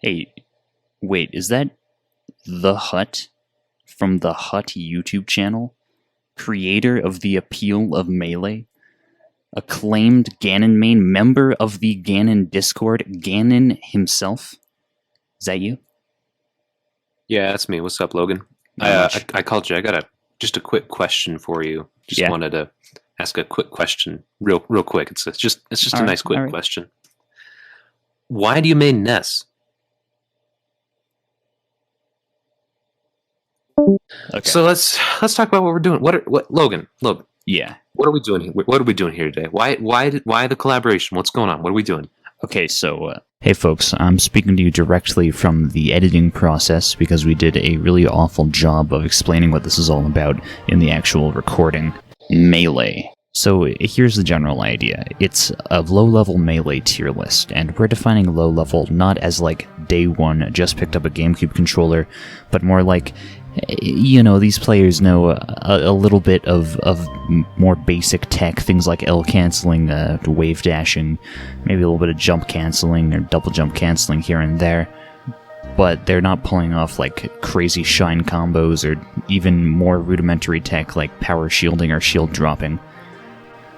Hey, wait, is that The Hut from the Hut YouTube channel? Creator of the Appeal of Melee? Acclaimed Ganon main, member of the Ganon Discord, Ganon himself? Is that you? Yeah, that's me. What's up, Logan? I called you. I got just a quick question for you. Just wanted to ask a quick question, real quick. It's just a nice quick question. Why do you main Ness? Okay. So let's talk about what we're doing. What Logan? Yeah. What are we doing here? What are we doing here today? Why the collaboration? What's going on? What are we doing? Okay, so, hey folks, I'm speaking to you directly from the editing process because we did a really awful job of explaining what this is all about in the actual recording. Melee. So here's the general idea. It's a low-level Melee tier list, and we're defining low-level not as like day one, just picked up a GameCube controller, but more like, you know, these players know a little bit of more basic tech, things like L canceling, wave dashing, maybe a little bit of jump canceling or double jump canceling here and there, but they're not pulling off like crazy shine combos or even more rudimentary tech like power shielding or shield dropping.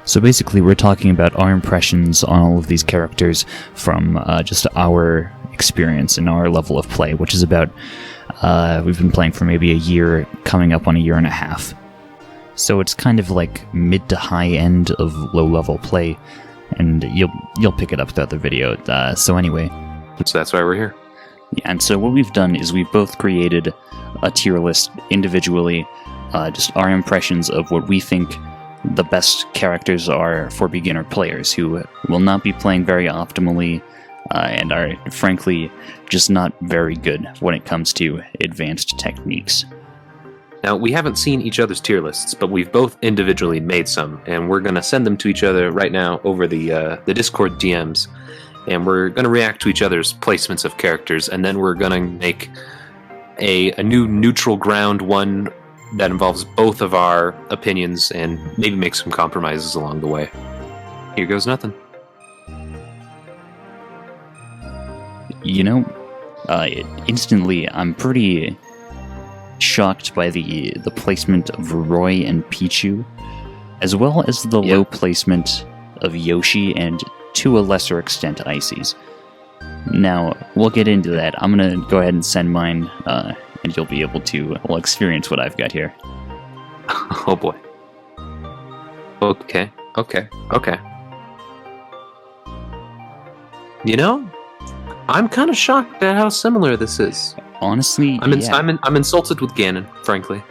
So basically we're talking about our impressions on all of these characters from just our experience and our level of play, which is about we've been playing for maybe a year, coming up on a year and a half. So it's kind of like mid to high end of low-level play, and you'll pick it up throughout the video. So anyway. So that's why we're here. Yeah, and so what we've done is we've both created a tier list individually, just our impressions of what we think the best characters are for beginner players who will not be playing very optimally, and are, frankly, just not very good when it comes to advanced techniques. Now, we haven't seen each other's tier lists, but we've both individually made some, and we're going to send them to each other right now over the Discord DMs, and we're going to react to each other's placements of characters, and then we're going to make a new neutral ground one that involves both of our opinions and maybe make some compromises along the way. Here goes nothing. You know, instantly, I'm pretty shocked by the placement of Roy and Pichu, as well as the low placement of Yoshi and, to a lesser extent, Ices. Now, we'll get into that. I'm going to go ahead and send mine, and you'll be able to experience what I've got here. Oh boy. Okay. You know, I'm kind of shocked at how similar this is. Honestly, I'm insulted with Ganon, frankly.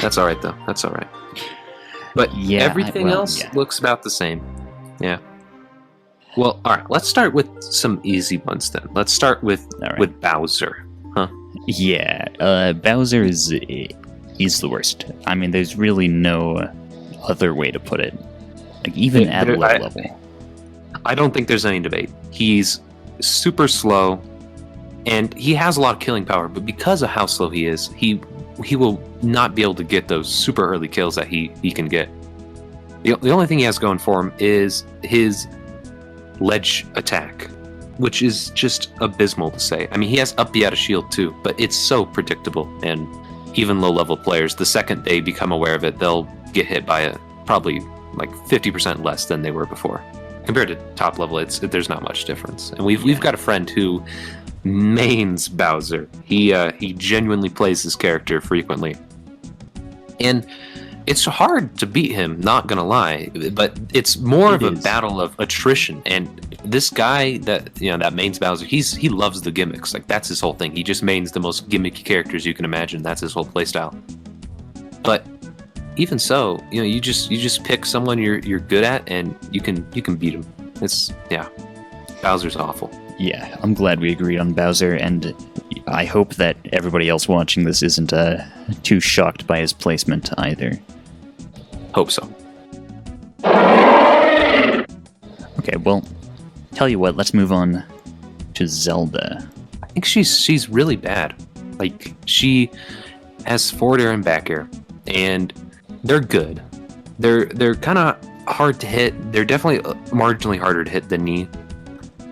That's all right, though. That's all right. But everything else looks about the same. Yeah. Well, all right. Let's start with some easy ones then. Let's start with Bowser. Huh? Yeah. Bowser is the worst. I mean, there's really no other way to put it. Like even at low level. I don't think there's any debate. He's super slow, and he has a lot of killing power, but because of how slow he is, he will not be able to get those super early kills that he can get. The only thing he has going for him is his ledge attack, which is just abysmal to say. I mean, he has up B out of shield too, but it's so predictable, and even low-level players, the second they become aware of it, they'll get hit by probably like 50% less than they were before. Compared to top level, there's not much difference. And we've got a friend who mains Bowser. He genuinely plays this character frequently, and it's hard to beat him. Not gonna lie, but it's more of a battle of attrition. And this guy that mains Bowser, he loves the gimmicks. Like that's his whole thing. He just mains the most gimmicky characters you can imagine. That's his whole playstyle. But even so, you just pick someone you're good at, and you can beat him. Bowser's awful. Yeah, I'm glad we agreed on Bowser, and I hope that everybody else watching this isn't too shocked by his placement either. Hope so. Okay, well, tell you what, let's move on to Zelda. I think she's really bad. Like, she has forward air and back air, and they're good. They're kind of hard to hit. They're definitely marginally harder to hit than knee.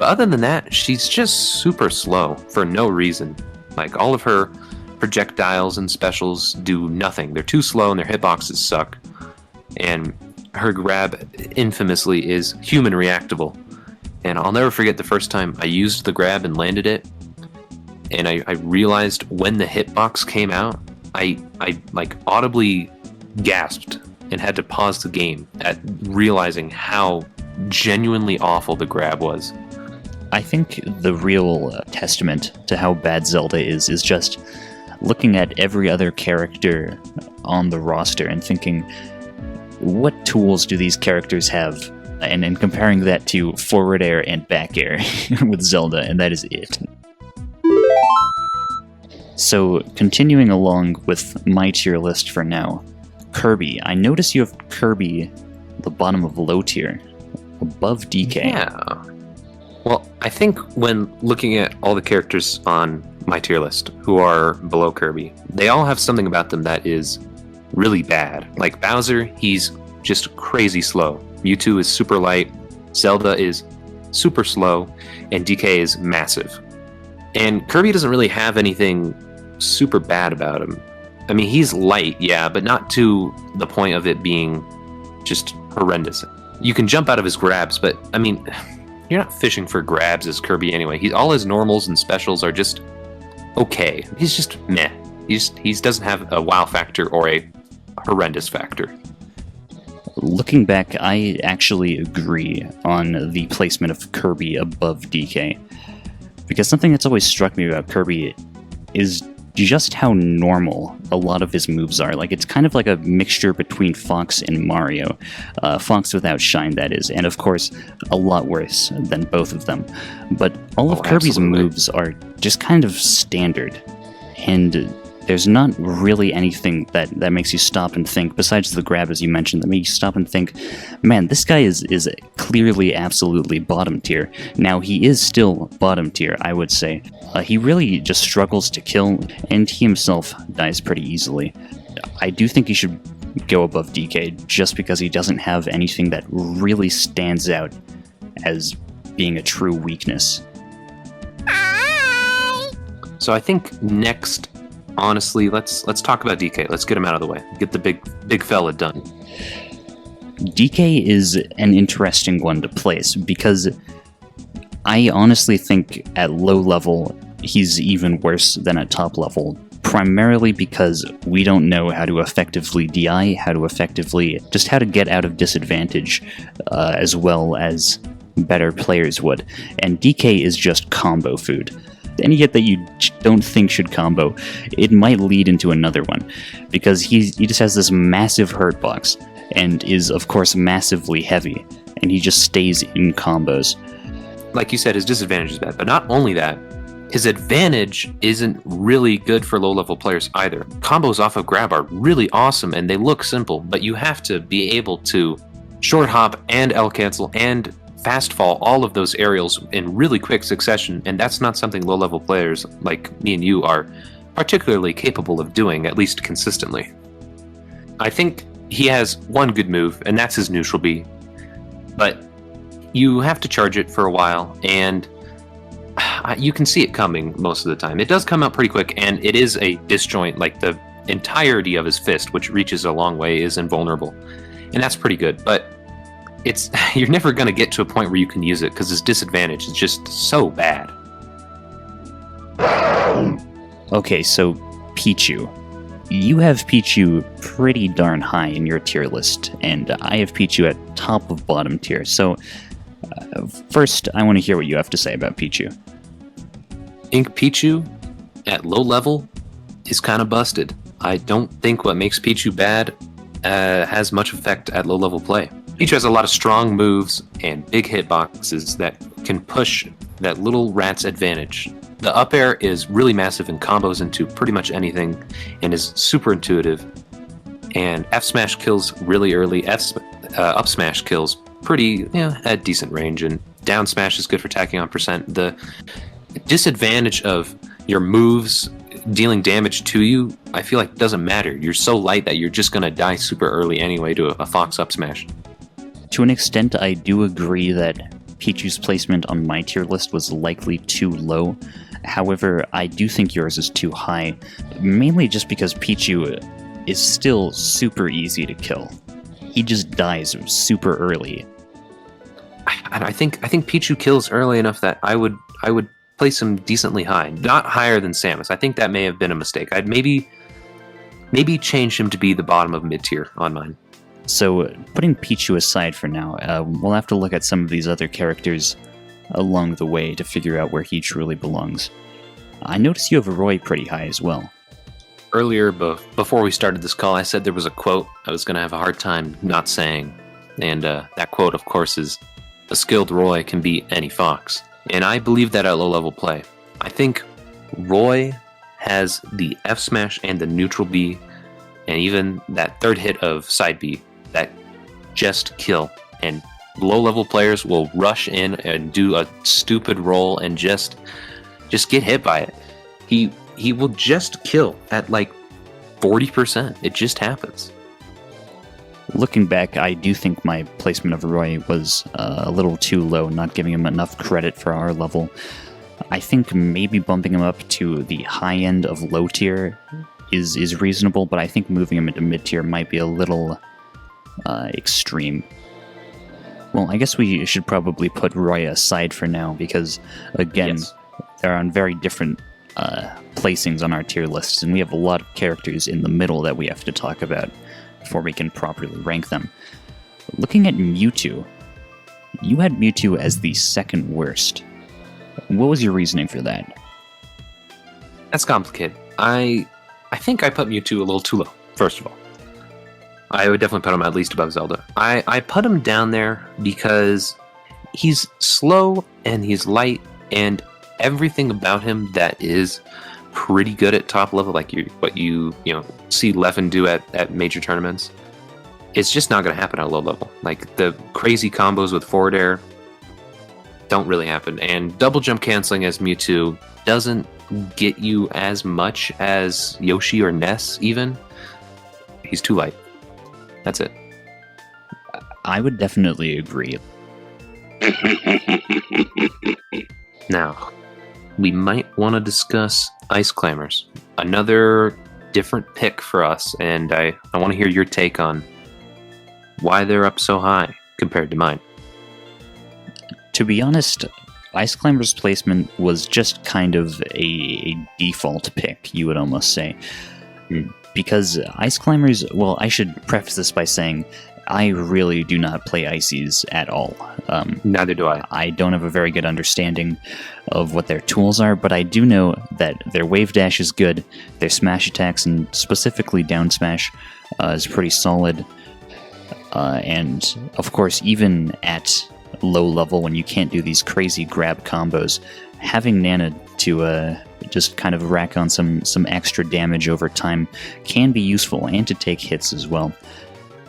But other than that, she's just super slow for no reason. Like, all of her projectiles and specials do nothing. They're too slow and their hitboxes suck. And her grab, infamously, is human reactable. And I'll never forget the first time I used the grab and landed it. And I realized when the hitbox came out, I like audibly gasped and had to pause the game at realizing how genuinely awful the grab was. I think the real testament to how bad Zelda is just looking at every other character on the roster and thinking, what tools do these characters have? And then comparing that to forward air and back air with Zelda, and that is it. So, continuing along with my tier list for now, Kirby. I notice you have Kirby the bottom of low tier, above DK. Yeah. Well, I think when looking at all the characters on my tier list who are below Kirby, they all have something about them that is really bad. Like Bowser, he's just crazy slow. Mewtwo is super light, Zelda is super slow, and DK is massive. And Kirby doesn't really have anything super bad about him. I mean, he's light, yeah, but not to the point of it being just horrendous. You can jump out of his grabs, but, I mean, you're not fishing for grabs as Kirby anyway. All his normals and specials are just okay. He's just meh. He doesn't have a wow factor or a horrendous factor. Looking back, I actually agree on the placement of Kirby above DK. Because something that's always struck me about Kirby is just how normal a lot of his moves are. Like, it's kind of like a mixture between Fox and Mario. Fox without shine, that is. And of course, a lot worse than both of them. But all of Kirby's moves are just kind of standard. And there's not really anything that makes you stop and think, besides the grab, as you mentioned, that makes you stop and think, man, this guy is clearly absolutely bottom tier. Now, he is still bottom tier, I would say. He really just struggles to kill, and he himself dies pretty easily. I do think he should go above DK, just because he doesn't have anything that really stands out as being a true weakness. So I think next, honestly, let's talk about DK. Let's get him out of the way. Get the big fella done. DK is an interesting one to place because I honestly think at low level he's even worse than at top level, primarily because we don't know how to effectively DI, how to get out of disadvantage as well as better players would. And DK is just combo food. Any hit that you don't think should combo, it might lead into another one, because he just has this massive hurt box, and is, of course, massively heavy, and he just stays in combos. Like you said, his disadvantage is bad, but not only that, his advantage isn't really good for low-level players either. Combos off of grab are really awesome, and they look simple, but you have to be able to short hop and L cancel and fast fall all of those aerials in really quick succession, and that's not something low-level players like me and you are particularly capable of doing, at least consistently. I think he has one good move, and that's his neutral B, but you have to charge it for a while, and you can see it coming most of the time. It does come out pretty quick, and it is a disjoint, like the entirety of his fist, which reaches a long way, is invulnerable, and that's pretty good, but you're never going to get to a point where you can use it because his disadvantage is just so bad. Okay, so Pichu. You have Pichu pretty darn high in your tier list, and I have Pichu at top of bottom tier. So first, I want to hear what you have to say about Pichu. Ink Pichu at low level is kind of busted. I don't think what makes Pichu bad has much effect at low level play. Pichu has a lot of strong moves and big hitboxes that can push that little rat's advantage. The up air is really massive and combos into pretty much anything and is super intuitive. And F smash kills really early. Up smash kills pretty at decent range, and down smash is good for tacking on percent. The disadvantage of your moves dealing damage to you, I feel like doesn't matter. You're so light that you're just gonna die super early anyway to a Fox up smash. To an extent, I do agree that Pichu's placement on my tier list was likely too low. However, I do think yours is too high, mainly just because Pichu is still super easy to kill. He just dies super early. I think Pichu kills early enough that I would place him decently high, not higher than Samus. I think that may have been a mistake. I'd maybe change him to be the bottom of mid tier on mine. So, putting Pichu aside for now, we'll have to look at some of these other characters along the way to figure out where he truly belongs. I notice you have Roy pretty high as well. Earlier, before we started this call, I said there was a quote I was going to have a hard time not saying. And that quote, of course, is, "A skilled Roy can beat any fox." And I believe that at low-level play. I think Roy has the F smash and the neutral B, and even that third hit of side B that just kill. And low-level players will rush in and do a stupid roll and just get hit by it. He will just kill at like 40%. It just happens. Looking back, I do think my placement of Roy was a little too low, not giving him enough credit for our level. I think maybe bumping him up to the high end of low tier is reasonable, but I think moving him into mid tier might be a little extreme. Well, I guess we should probably put Roy aside for now, because, again, Yes. they're on very different placings on our tier lists, and we have a lot of characters in the middle that we have to talk about before we can properly rank them. Looking at Mewtwo, you had Mewtwo as the second worst. What was your reasoning for that? That's complicated. I think I put Mewtwo a little too low, first of all. I would definitely put him at least above Zelda. I put him down there because he's slow and he's light, and everything about him that is pretty good at top level, like what you see Leffen do at major tournaments, it's just not going to happen at low level. Like the crazy combos with forward air don't really happen, and double jump canceling as Mewtwo doesn't get you as much as Yoshi or Ness even. He's too light. That's it. I would definitely agree. Now, we might want to discuss Ice Climbers. Another different pick for us, and I want to hear your take on why they're up so high compared to mine. To be honest, Ice Climber's placement was just kind of a default pick, you would almost say. Because Ice Climbers, well, I should preface this by saying I really do not play Ices at all. Neither do I. I don't have a very good understanding of what their tools are, but I do know that their wave dash is good, their smash attacks, and specifically down smash, is pretty solid. And of course, even at low level, when you can't do these crazy grab combos, having Nana to just kind of rack on some extra damage over time can be useful, and to take hits as well.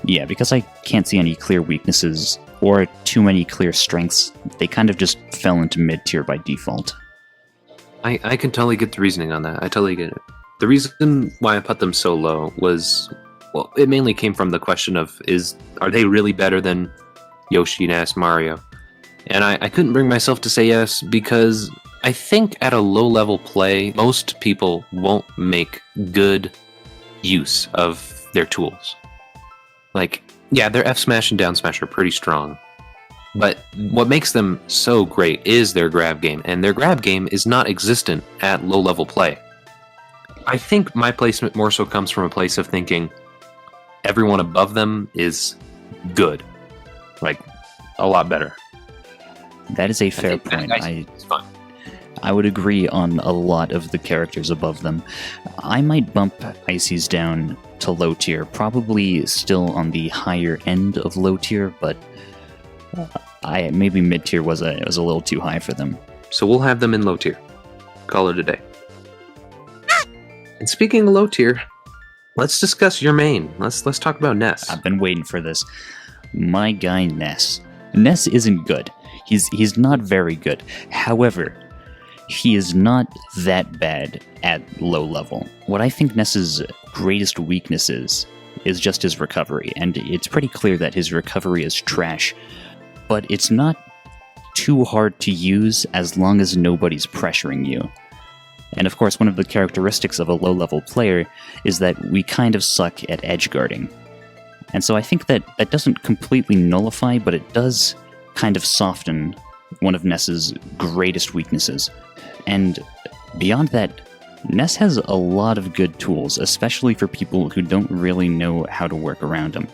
Yeah, because I can't see any clear weaknesses or too many clear strengths, they kind of just fell into mid-tier by default. I can totally get the reasoning on that. I totally get it. The reason why I put them so low was, well, it mainly came from the question of, are they really better than Yoshi, Ness, Mario? And I couldn't bring myself to say yes, because I think at a low-level play, most people won't make good use of their tools. Like, yeah, their F smash and down smash are pretty strong, but what makes them so great is their grab game, and their grab game is not existent at low-level play. I think my placement more so comes from a place of thinking everyone above them is good, like a lot better. That is a fair point. It's fine. I would agree on a lot of the characters above them. I might bump Ices down to low tier, probably still on the higher end of low tier, but maybe mid tier was a little too high for them. So we'll have them in low tier. Call it a day. And speaking of low tier, let's discuss your main. Let's talk about Ness. I've been waiting for this. My guy Ness. Ness isn't good. He's not very good. However, he is not that bad at low level. What I think Ness's greatest weakness is just his recovery, and it's pretty clear that his recovery is trash, but it's not too hard to use as long as nobody's pressuring you. And of course, one of the characteristics of a low-level player is that we kind of suck at edge guarding. And so I think that doesn't completely nullify, but it does kind of soften one of Ness's greatest weaknesses. And beyond that, Ness has a lot of good tools, especially for people who don't really know how to work around them.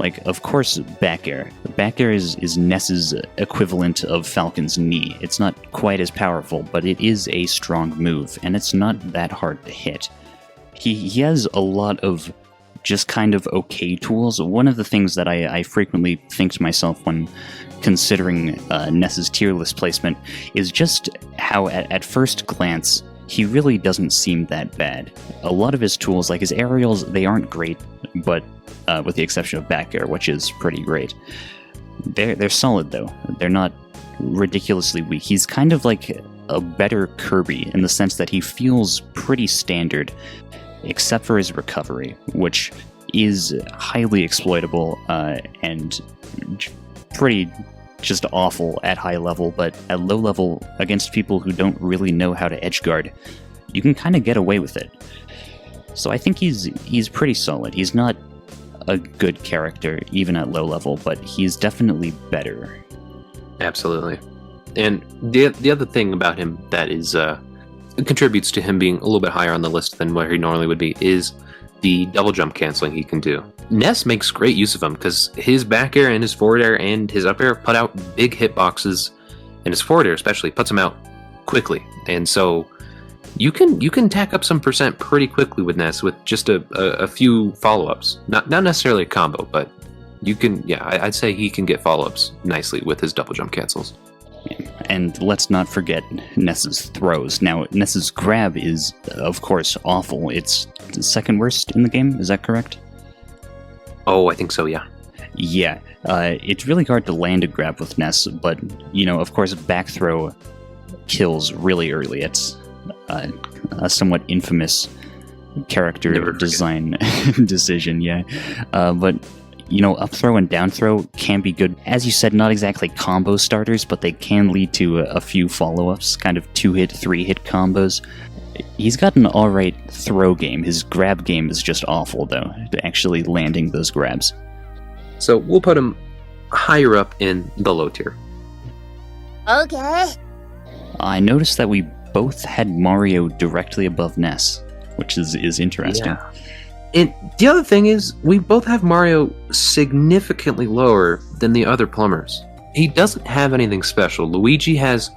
Like, of course, back air. Back air is Ness's equivalent of Falcon's knee. It's not quite as powerful, but it is a strong move, and it's not that hard to hit. He has a lot of just kind of okay tools. One of the things that I frequently think to myself when considering Ness's tier list placement is just how, at first glance, he really doesn't seem that bad. A lot of his tools, like his aerials, they aren't great, but with the exception of back air, which is pretty great. They're solid, though. They're not ridiculously weak. He's kind of like a better Kirby in the sense that he feels pretty standard, except for his recovery, which is highly exploitable and pretty just awful at high level, but at low level, against people who don't really know how to edgeguard, you can kind of get away with it. So I think he's pretty solid. He's not a good character, even at low level, but he's definitely better. Absolutely. And the other thing about him that is contributes to him being a little bit higher on the list than where he normally would be is the double jump canceling he can do. Ness makes great use of him because his back air and his forward air and his up air put out big hitboxes, and his forward air especially puts them out quickly. And so you can tack up some percent pretty quickly with Ness with just a few follow-ups. Not necessarily a combo, but you can, I'd say he can get follow-ups nicely with his double jump cancels. And let's not forget Ness's throws. Now, Ness's grab is, of course, awful. It's the second worst in the game, is that correct? Oh, I think so, yeah. Yeah, it's really hard to land a grab with Ness, but, of course, back throw kills really early. It's a somewhat infamous character design decision, yeah. But up throw and down throw can be good. As you said, not exactly combo starters, but they can lead to a few follow-ups, kind of 2-hit, 3-hit combos. He's got an alright throw game. His grab game is just awful, though, actually landing those grabs. So we'll put him higher up in the low tier. Okay. I noticed that we both had Mario directly above Ness, which is interesting. Yeah. And the other thing is, we both have Mario significantly lower than the other plumbers. He doesn't have anything special. Luigi has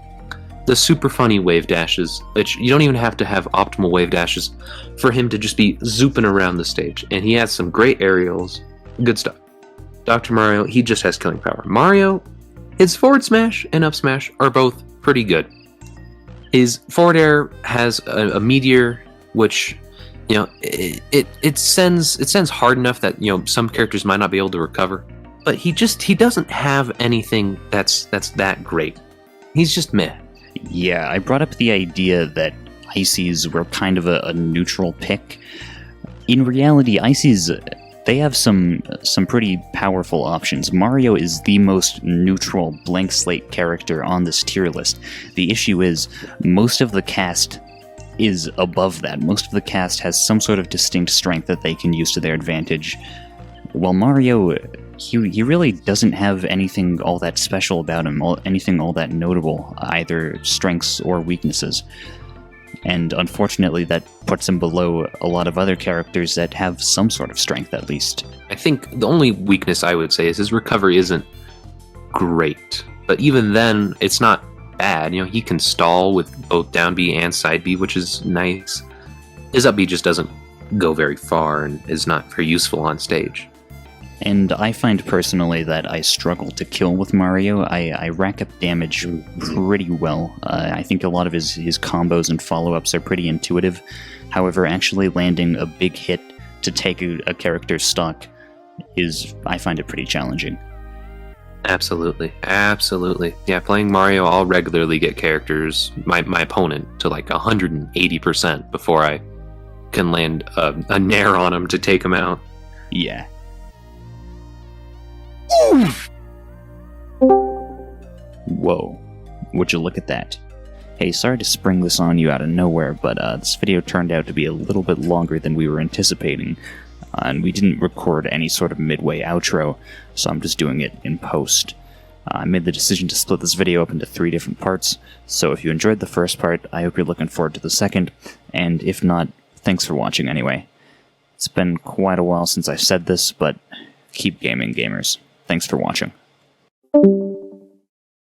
the super funny wave dashes, which you don't even have to have optimal wave dashes for him to just be zooping around the stage. And he has some great aerials. Good stuff. Dr. Mario, he just has killing power. Mario, his forward smash and up smash are both pretty good. His forward air has a meteor, which it sends hard enough that some characters might not be able to recover, but he doesn't have anything that's that great. He's just meh. Yeah, I brought up the idea that Ices were kind of a neutral pick. In reality, Ices, they have some pretty powerful options. Mario is the most neutral blank slate character on this tier list. The issue is most of the cast is above that. Most of the cast has some sort of distinct strength that they can use to their advantage. While Mario, he really doesn't have anything all that special about him, anything all that notable, either strengths or weaknesses. And unfortunately, that puts him below a lot of other characters that have some sort of strength, at least. I think the only weakness I would say is his recovery isn't great. But even then, it's not bad. He can stall with both down B and side B, which is nice. His up B just doesn't go very far and is not very useful on stage. And I find personally that I struggle to kill with Mario. I rack up damage pretty well. I think a lot of his combos and follow-ups are pretty intuitive. However, actually landing a big hit to take a character's stock I find it pretty challenging. Absolutely. Yeah, playing Mario, I'll regularly get characters, my opponent, to like 180% before I can land a nair on him to take him out. Whoa, would you look at that? Hey, sorry to spring this on you out of nowhere, but this video turned out to be a little bit longer than we were anticipating, and we didn't record any sort of midway outro, so I'm just doing it in post. I made the decision to split this video up into 3 different parts, so if you enjoyed the first part, I hope you're looking forward to the second, and if not, thanks for watching anyway. It's been quite a while since I said this, but keep gaming, gamers. Thanks for watching.